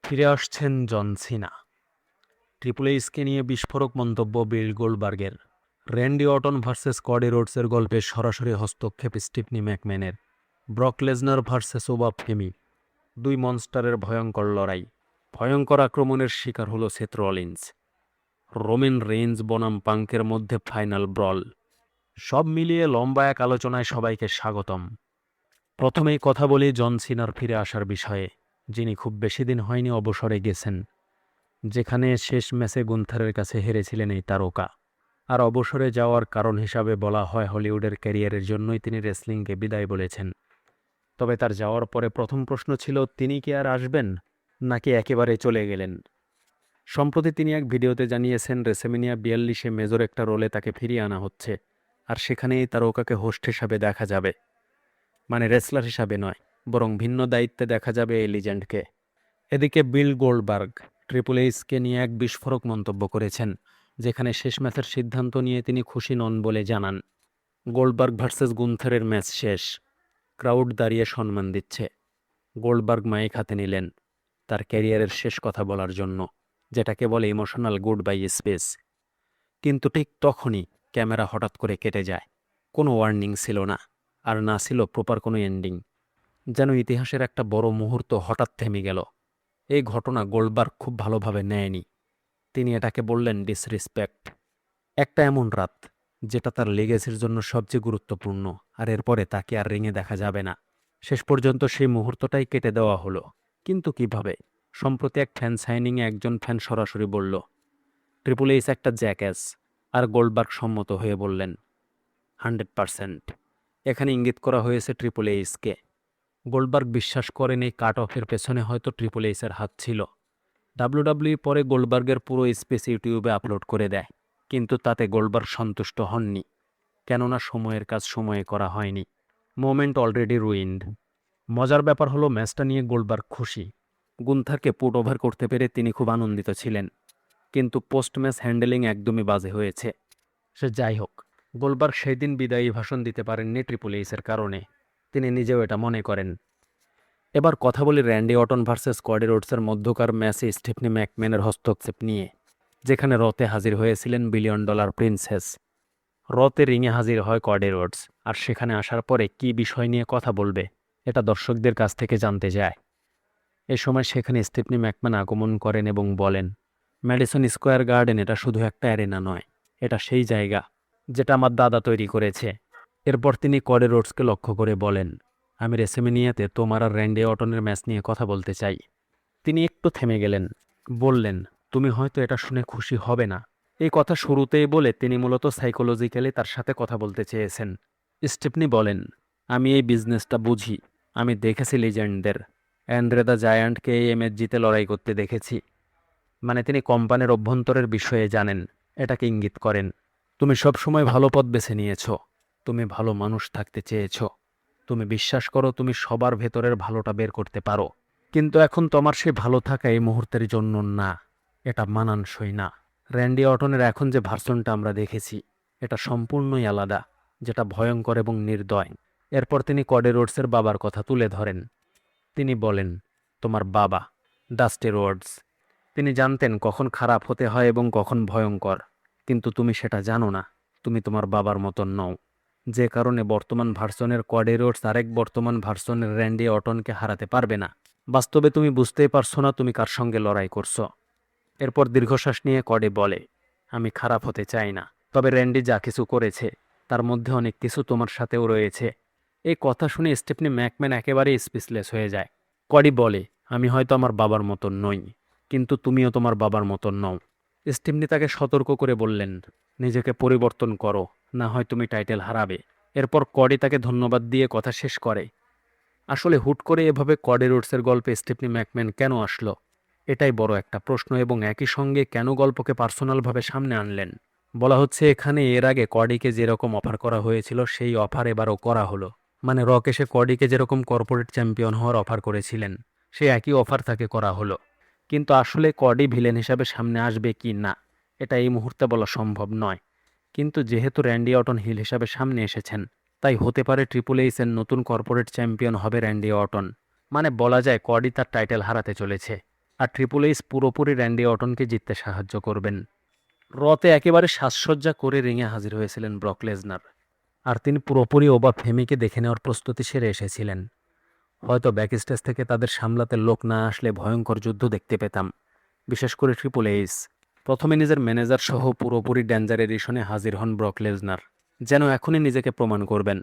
ফিরে আসছেন জন সিনা। Triple HK নিয়ে বিস্ফোরক মন্তব্য বিল গোল্ডবার্গের। র্যান্ডি অটন ভার্সেস কডি রোডসের গল্পে সরাসরি হস্তক্ষেপ স্টিফনি ম্যাকম্যানের। ব্রক লেজনার ভার্সেস ওবা ফেমি, দুই মনস্টারের ভয়ঙ্কর লড়াই। ভয়ঙ্কর আক্রমণের শিকার হল সেথ রলিন্স। রোমেন রেঞ্জ বনাম পাঙ্কের মধ্যে ফাইনাল ব্রল। সব মিলিয়ে লম্বা এক আলোচনায় সবাইকে স্বাগতম। প্রথমেই কথা বলি জন সিনার ফিরে আসার বিষয়ে, যিনি খুব বেশি দিন হয়নি অবসরে গেছেন, যেখানে শেষ ম্যাচে গুন্থারের কাছে হেরেছিলেন এই তারকা। আর অবসরে যাওয়ার কারণ হিসাবে বলা হয় হলিউডের ক্যারিয়ারের জন্যই তিনি রেসলিংকে বিদায় বলেছেন। তবে তার যাওয়ার পরে প্রথম প্রশ্ন ছিল, তিনি কি আর আসবেন নাকি একেবারে চলে গেলেন। সম্প্রতি তিনি এক ভিডিওতে জানিয়েছেন রেসেমিনিয়া 42-এ মেজর একটা রোলে তাকে ফিরিয়ে আনা হচ্ছে, আর সেখানেই তারকাকে হোস্ট হিসাবে দেখা যাবে। মানে রেসলার হিসাবে নয়, বরং ভিন্ন দায়িত্বে দেখা যাবে এই লিজেন্ডকে। এদিকে বিল গোল্ডবার্গ ট্রিপল এইচকে নিয়ে এক বিস্ফোরক মন্তব্য করেছেন, যেখানে শেষ ম্যাচের সিদ্ধান্ত নিয়ে তিনি খুশি নন বলে জানান। গোল্ডবার্গ ভার্সেস গুন্থারের ম্যাচ শেষ, ক্রাউড দাঁড়িয়ে সম্মান দিচ্ছে। গোল্ডবার্গ মাইক হাতে নিলেন তার ক্যারিয়ারের শেষ কথা বলার জন্য, যেটাকে বলে ইমোশনাল গুড বাই স্পেস। কিন্তু ঠিক তখনই ক্যামেরা হঠাৎ করে কেটে যায়। কোনো ওয়ার্নিং ছিল না, আর না ছিল প্রপার কোনো এন্ডিং। যেন ইতিহাসের একটা বড় মুহূর্ত হঠাৎ থেমে গেল। এই ঘটনা গোল্ডবার্গ খুব ভালোভাবে নেয়নি। তিনি এটাকে বললেন ডিসরেসপেক্ট। একটা এমন রাত যেটা তার লেগেসির জন্য সবচেয়ে গুরুত্বপূর্ণ, আর এরপরে তাকে আর রিংয়ে দেখা যাবে না। শেষ পর্যন্ত সেই মুহূর্তটাই কেটে দেওয়া হলো। কিন্তু কিভাবে? সম্প্রতি এক ফ্যান সাইনিংয়ে একজন ফ্যান সরাসরি বলল, ট্রিপল এইচ একটা জ্যাকঅ্যাস, আর গোল্ডবার্গ সম্মত হয়ে বললেন 100%। এখানে ইঙ্গিত করা হয়েছে ট্রিপল এইচকে। গোল্ডবার্গ বিশ্বাস করেন এই কাট অফের পেছনে হয়তো ট্রিপল এইচের হাত ছিল। ডাব্লিউডাব্লিউই পরে গোল্ডবার্গের পুরো স্পেস ইউটিউবে আপলোড করে দেয়, কিন্তু তাতে গোল্ডবার্গ সন্তুষ্ট হননি, কেননা সময়ের কাজ সময়ে করা হয়নি। Moment already ruined. মজার ব্যাপার হলো ম্যাচটা নিয়ে গোল্ডবার্গ খুশি। গুন্থারকে পুট ওভার করতে পেরে তিনি খুব আনন্দিত ছিলেন, কিন্তু পোস্ট ম্যাচ হ্যান্ডেলিং একদমই বাজে হয়েছে। সে যাই হোক, গোল্ডবার্গ সেই দিন বিদায়ী ভাষণ দিতে পারেননি ট্রিপল এইচের কারণে, তিনি নিজেও এটা মনে করেন। এবার কথা বলি র্যান্ডি অটন ভার্সেস কডি রোডসের মধ্যকার ম্যাচে স্টিফনি ম্যাকম্যানের হস্তক্ষেপ নিয়ে, যেখানে রতে হাজির হয়েছিলেন বিলিয়ন ডলার প্রিন্সেস। রতে রিংয়ে হাজির হয় কডি রোডস, আর সেখানে আসার পরে কী বিষয় নিয়ে কথা বলবে এটা দর্শকদের কাছ থেকে জানতে যায়। এ সময় সেখানে স্টিফনি ম্যাকম্যান আগমন করেন এবং বলেন, ম্যাডিসন স্কোয়ার গার্ডেন এটা শুধু একটা অ্যারেনা নয়, এটা সেই জায়গা যেটা আমার দাদা তৈরি করেছে। এরপর তিনি কডি রোডসকে লক্ষ্য করে বলেন, আমি রেসেমিনিয়াতে তোমার আর র্যান্ডি অটনের ম্যাচ নিয়ে কথা বলতে চাই। তিনি একটু থেমে গেলেন, বললেন, তুমি হয়তো এটা শুনে খুশি হবে না। এই কথা শুরুতেই বলে তিনি মূলত সাইকোলজিক্যালি তার সাথে কথা বলতে চেয়েছেন। স্টিফনি বলেন, আমি এই বিজনেসটা বুঝি। আমি দেখেছি লিজেন্ডদের, অ্যান্ড্রে দ্য জায়ান্টকে এই ম্যাচ জিতে লড়াই করতে দেখেছি। মানে তিনি কোম্পানির অভ্যন্তরের বিষয়ে জানেন। এটাকে ইঙ্গিত করেন, তুমি সবসময় ভালো পথ বেছে নিয়েছ, তুমি ভালো মানুষ থাকতে চেয়েছ, তুমি বিশ্বাস করো তুমি সবার ভেতরের ভালোটা বের করতে পারো। কিন্তু এখন তোমার সেই ভালো থাকা এই মুহূর্তের জন্য না, এটা মানানসই না। র্যান্ডি অটনের এখন যে ভার্সনটা আমরা দেখেছি, এটা সম্পূর্ণই আলাদা, যেটা ভয়ঙ্কর এবং নির্দয়। এরপর তিনি কডি রোডসের বাবার কথা তুলে ধরেন। তিনি বলেন, তোমার বাবা ডাস্টি রোডস, তিনি জানতেন কখন খারাপ হতে হয় এবং কখন ভয়ঙ্কর, কিন্তু তুমি সেটা জানো না। তুমি তোমার বাবার মতন নও, যে কারণে বর্তমান ভার্সনের কডি রোডস আরেক বর্তমান ভার্সনের র্যান্ডি অটনকে হারাতে পারবে না। বাস্তবে তুমি বুঝতেই পারছো না তুমি কার সঙ্গে লড়াই করছো। এরপর দীর্ঘশ্বাস নিয়ে কডি বলে, আমি খারাপ হতে চাই না, তবে র্যান্ডি যা কিছু করেছে তার মধ্যে অনেক কিছু তোমার সাথেও রয়েছে। এই কথা শুনে স্টিফনি ম্যাকম্যান একেবারেই স্পিচলেস হয়ে যায়। কডি বলে, আমি হয়তো আমার বাবার মতন নই, কিন্তু তুমিও তোমার বাবার মতন নও। স্টিফনি তাকে সতর্ক করে বললেন, নিজেকে পরিবর্তন করো, না হয় তুমি টাইটেল হারাবে। এরপর কডি তাকে ধন্যবাদ দিয়ে কথা শেষ করে। আসলে হুট করে এভাবে কডি রোডসের গল্পে স্টিফনি ম্যাকম্যান কেন আসলো, এটাই বড় একটা প্রশ্ন। এবং একই সঙ্গে কেন গল্পকে পার্সোনালভাবে সামনে আনলেন। বলা হচ্ছে এখানে এর আগে কডিকে যেরকম অফার করা হয়েছিল সেই অফার এবারও করা হলো। মানে রক এসে কডিকে যেরকম কর্পোরেট চ্যাম্পিয়ন হওয়ার অফার করেছিলেন, সেই একই অফার তাকে করা হলো। কিন্তু আসলে কডি ভিলেন হিসাবে সামনে আসবে কি না, এটা এই মুহূর্তে বলা সম্ভব নয়। কিন্তু যেহেতু র্যান্ডি অটন হিল হিসাবে সামনে এসেছেন, তাই হতে পারে ট্রিপল এইচের নতুন কর্পোরেট চ্যাম্পিয়ন হবে র্যান্ডি অটন। মানে বলা যায় কডি তার টাইটেল হারাতে চলেছে। আর ট্রিপল এইচ পুরোপুরি র্যান্ডি অর্টনকে জিততে সাহায্য করবেন। রতে একেবারে সাজসজ্জা করে রিংয়ে হাজির হয়েছিলেন ব্রক লেসনার, আর তিনি পুরোপুরি ওবা ফেমিকে দেখে নেওয়ার প্রস্তুতি সেরে এসেছিলেন। হয়তো ব্যাকস্টেজ থেকে তাদের সামলাতে লোক না আসলে ভয়ঙ্কর যুদ্ধ দেখতে পেতাম, বিশেষ করে ট্রিপল এইচ। প্রথমে নিজের ম্যানেজার সহ পুরোপুরি ডেঞ্জার এডিশনে হাজির হন ব্রক লেসনার, যেন এখনই নিজেকে প্রমাণ করবেন।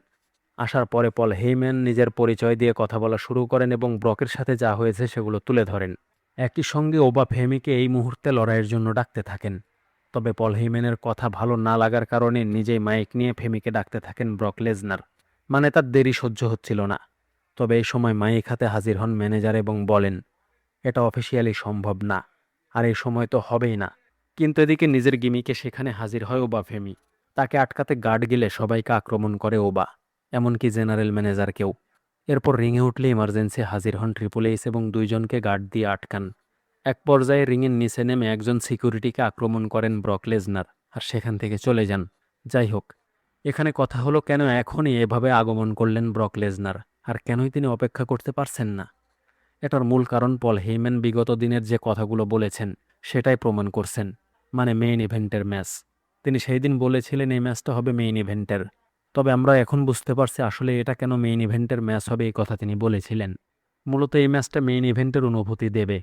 আসার পরে পল হেইম্যান নিজের পরিচয় দিয়ে কথা বলা শুরু করেন এবং ব্রকের সাথে যা হয়েছে সেগুলো তুলে ধরেন। একই সঙ্গে ওবা ফেমিকে এই মুহূর্তে লড়াইয়ের জন্য ডাকতে থাকেন। তবে পল হেইম্যানের কথা ভালো না লাগার কারণে নিজেই মাইক নিয়ে ফেমিকে ডাকতে থাকেন ব্রক লেসনার। মানে তার দেরি সহ্য হচ্ছিল না। তবে এই সময় মাইক হাতে হাজির হন ম্যানেজার এবং বলেন, এটা অফিসিয়ালি সম্ভব না, আর এই সময় তো হবেই না। কিন্তু এদিকে নিজের গিমিকে সেখানে হাজির হয় ওবা ফেমি। তাকে আটকাতে গার্ড গেলে সবাইকে আক্রমণ করে ওবা, এমনকি জেনারেল ম্যানেজারকেও। এরপর রিংয়ে উঠলে ইমার্জেন্সি হাজির হন ট্রিপল এইচ এবং দুইজনকে গার্ড দিয়ে আটকান। এক পর্যায়ে রিংয়ের নিচে নেমে একজন সিকিউরিটিকে আক্রমণ করেন ব্রক লেসনার, আর সেখান থেকে চলে যান। যাই হোক, এখানে কথা হলো কেন এখনই এভাবে আগমন করলেন ব্রক লেসনার, আর কেনই তিনি অপেক্ষা করতে পারছেন না। এটার মূল কারণ পল হেইম্যান বিগত দিনের যে কথাগুলো বলেছেন সেটাই প্রমাণ করছেন, মানে মেইন ইভেন্টের ম্যাচ। তিনি সেই দিন বলেছিলেন এই ম্যাচটা হবে মেইন ইভেন্টের। তবে আমরা এখন বুঝতে পারছি আসলে এটা কেন মেইন ইভেন্টের ম্যাচ হবে এই কথা তিনি বলেছিলেন। মূলত এই ম্যাচটা মেইন ইভেন্টের অনুভূতি দেবে,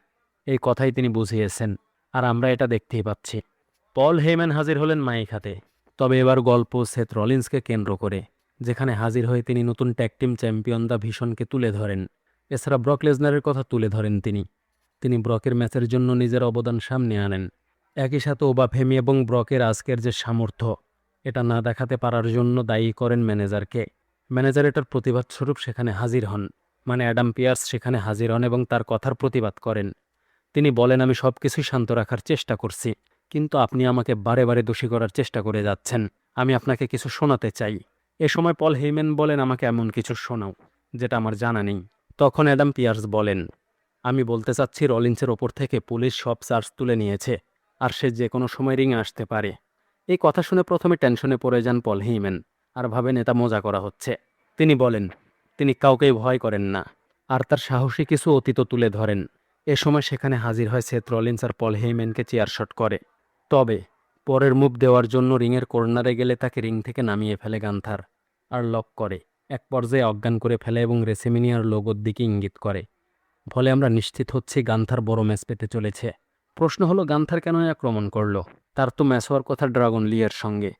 এই কথাই তিনি বুঝিয়েছেন, আর আমরা এটা দেখতেই পাচ্ছি। পল হেইম্যান হাজির হলেন মাইক হাতে, তবে এবার গল্প সেথ রলিন্সকে কেন্দ্র করে, যেখানে হাজির হয়ে তিনি নতুন ট্যাগ টিম চ্যাম্পিয়ন দ্য ভিশনকে তুলে ধরেন। এছাড়া ব্রক লেসনারের কথা তুলে ধরেন তিনি ব্রকের ম্যাচের জন্য নিজের অবদান সামনে আনেন। একই সাথে ওবা ফেমি এবং ব্রকের আজকের যে সামর্থ্য, এটা না দেখাতে পারার জন্য দায়ী করেন ম্যানেজারকে। ম্যানেজার এটার প্রতিবাদস্বরূপ সেখানে হাজির হন, মানে অ্যাডাম পিয়ার্স সেখানে হাজির হন এবং তার কথার প্রতিবাদ করেন। তিনি বলেন, আমি সব কিছুই শান্ত রাখার চেষ্টা করছি, কিন্তু আপনি আমাকে বারে বারে দোষী করার চেষ্টা করে যাচ্ছেন। আমি আপনাকে কিছু শোনাতে চাই। এ সময় পল হেইম্যান বলেন, আমাকে এমন কিছু শোনাও যেটা আমার জানা নেই। তখন অ্যাডাম পিয়ার্স বলেন, আমি বলতে চাচ্ছি রলিন্সের ওপর থেকে পুলিশ সব চার্জ তুলে নিয়েছে, আর সে যে কোনো সময় রিংয়ে আসতে পারে। এই কথা শুনে প্রথমে টেনশনে পড়ে যান পল হেইম্যান, আর ভাবেন এটা মজা করা হচ্ছে। তিনি বলেন, তিনি কাউকেই ভয় করেন না, আর তার সাহসী কিছু অতীত তুলে ধরেন। এ সময় সেখানে হাজির হয় সেথ রলিন্স, আর পল হেইম্যানকে চেয়ার শট করে। তবে পরের মুভ দেওয়ার জন্য রিংয়ের কর্নারে গেলে তাকে রিং থেকে নামিয়ে ফেলে গান্থার, আর লক করে। এক পর্যায়ে অজ্ঞান করে ফেলে এবং রেসেমিনিয়ার লোগোর দিকে ইঙ্গিত করে। ফলে আমরা নিশ্চিত হচ্ছি গান্থার বড় ম্যাচ পেতে চলেছে। প্রশ্ন হলো, গান্থার কেন আক্রমণ করলো? তার তো ম্যাচ হওয়ার কথা ড্রাগন লি এর সঙ্গে।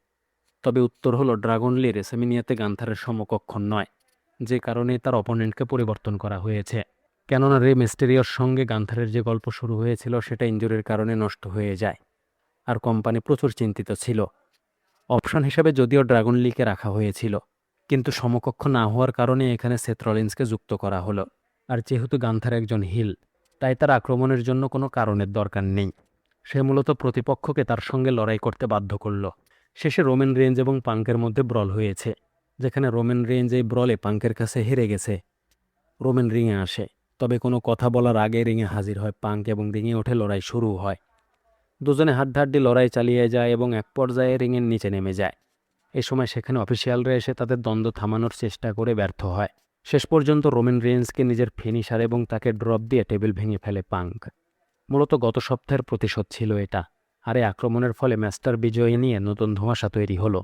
তবে উত্তর হলো, ড্রাগন লি রেসেমিনিয়াতে গান্থারের সমকক্ষ নয়, যে কারণে তার অপোনেন্টকে পরিবর্তন করা হয়েছে। কেননা রে মিস্টেরিওর সঙ্গে গান্থারের যে গল্প শুরু হয়েছিল সেটা ইনজুরির কারণে নষ্ট হয়ে যায়, আর কোম্পানি প্রচুর চিন্তিত ছিল। অপশন হিসেবে যদিও ড্রাগন লিকে রাখা হয়েছিল, কিন্তু সমকক্ষ না হওয়ার কারণে এখানে সেথ রলিন্সকে যুক্ত করা হলো। আর যেহেতু গান্থার একজন হিল, তাই তার আক্রমণের জন্য কোনো কারণের দরকার নেই। সে মূলত প্রতিপক্ষকে তার সঙ্গে লড়াই করতে বাধ্য করল। শেষে রোমান রেঞ্জ এবং পাঙ্কের মধ্যে ব্রল হয়েছে, যেখানে রোমান রেঞ্জ এই ব্রলে পাঙ্কের কাছে হেরে গেছে। রোমান রিংয়ে আসে, তবে কোনো কথা বলার আগে রিংয়ে হাজির হয় পাঙ্ক এবং রিংয়ে ওঠে, লড়াই শুরু হয়। দুজনে হাড্ডাহাড্ডি লড়াই চালিয়ে যায় এবং এক পর্যায়ে রিংয়ের নিচে নেমে যায়। এ সময় সেখানে অফিসিয়ালরা এসে তাদের দ্বন্দ্ব থামানোর চেষ্টা করে ব্যর্থ হয়। শেষ পর্যন্ত রোমান রেঞ্জকে নিজের ফিনিশার এবং তাকে ড্রপ দিয়ে টেবিল ভেঙে ফেলে পাঙ্ক। মূলত গত সপ্তাহের প্রতিশোধ ছিল এটা, আর এই আক্রমণের ফলে ম্যাচটার বিজয় নিয়ে নতুন ধোঁয়াশা তৈরি হলো।